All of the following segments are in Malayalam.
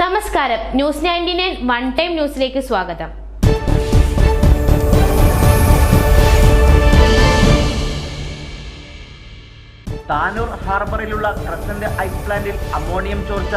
നമസ്കാരം, ന്യൂസ് 99 വൺ ടൈം ന്യൂസിലേക്ക് സ്വാഗതം. താനൂർ ഹാർബറിലുള്ള ക്രസന്റ് ഐസ് പ്ലാന്റിൽ അമോണിയം ചോർച്ച.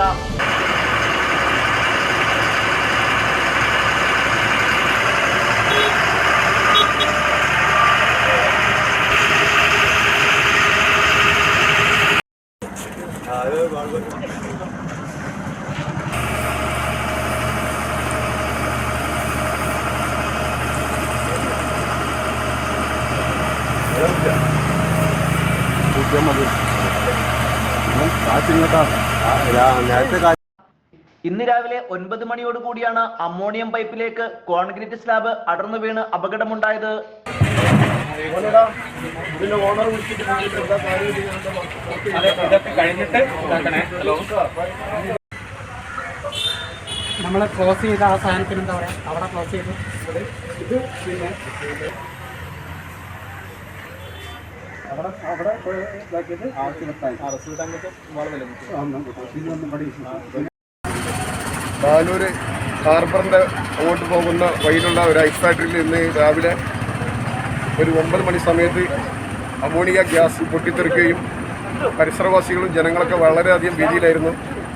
ഇന്ന് രാവിലെ 9 മണിയോടുകൂടിയാണ് അമോണിയം പൈപ്പിലേക്ക് കോൺക്രീറ്റ് സ്ലാബ് അടർന്നു വീണ് അപകടമുണ്ടായത്. നമ്മൾ ക്ലോസ് ചെയ്ത ആ സാധനത്തിന് എന്താ പറയുക, അവിടെ ക്ലോസ് ചെയ്തു. ഇത് പിന്നെ താനൂര് ഹാർബറിന്റെ അങ്ങോട്ട് പോകുന്ന വഴിയിലുള്ള ഒരു ഐസ് ഫാക്ടറിയിൽ ഇന്ന് രാവിലെ ഒരു 9 മണി സമയത്ത് അമോണിയ ഗ്യാസ് പൊട്ടിത്തെറിക്കുകയും പരിസരവാസികളും ജനങ്ങളൊക്കെ വളരെയധികം ഭീതിയിലായിരുന്നു.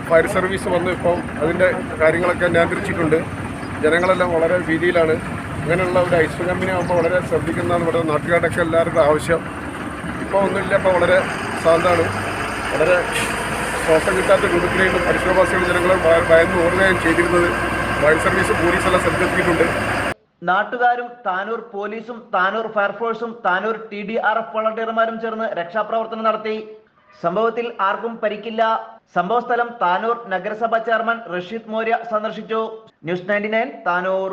ഫയർ സർവീസ് വന്ന് ഇപ്പം അതിൻ്റെ കാര്യങ്ങളൊക്കെ നിയന്ത്രിച്ചിട്ടുണ്ട്. ജനങ്ങളെല്ലാം വളരെ ഭീതിയിലാണ്. അങ്ങനെയുള്ള ഒരു ഐസ് കമ്പനി ആകുമ്പോൾ വളരെ ശ്രദ്ധിക്കുന്നതാണ് ഇവിടെ നാട്ടുകാരുടെയൊക്കെ എല്ലാവരുടെ ആവശ്യം. ഇപ്പോൾ ഒന്നുമില്ല, ഇപ്പോൾ വളരെ ശാന്തമാണ്. വളരെ ശ്വാസം കിട്ടാത്ത രൂപത്തിലായിരുന്നു പരിസരവാസികളും ജനങ്ങളും ഭയന്ന് ഓടുകയും ചെയ്തിരുന്നത്. ഫയർ സർവീസ് പോലീസെല്ലാം സ്ഥലത്തെത്തിയിട്ടുണ്ട്. നാട്ടുകാരും താനൂർ പോലീസും താനൂർ ഫയർഫോഴ്സും താനൂർ TDRF വളണ്ടിയർമാരും ചേർന്ന് രക്ഷാപ്രവർത്തനം നടത്തി. സംഭവത്തിൽ ആർക്കും പരിക്കില്ല. സംഭവസ്ഥലം താനൂർ നഗരസഭാ ചെയർമാൻ റഷീദ് മൗര്യ സന്ദർശിച്ചു. ന്യൂസ് 99 താനൂർ.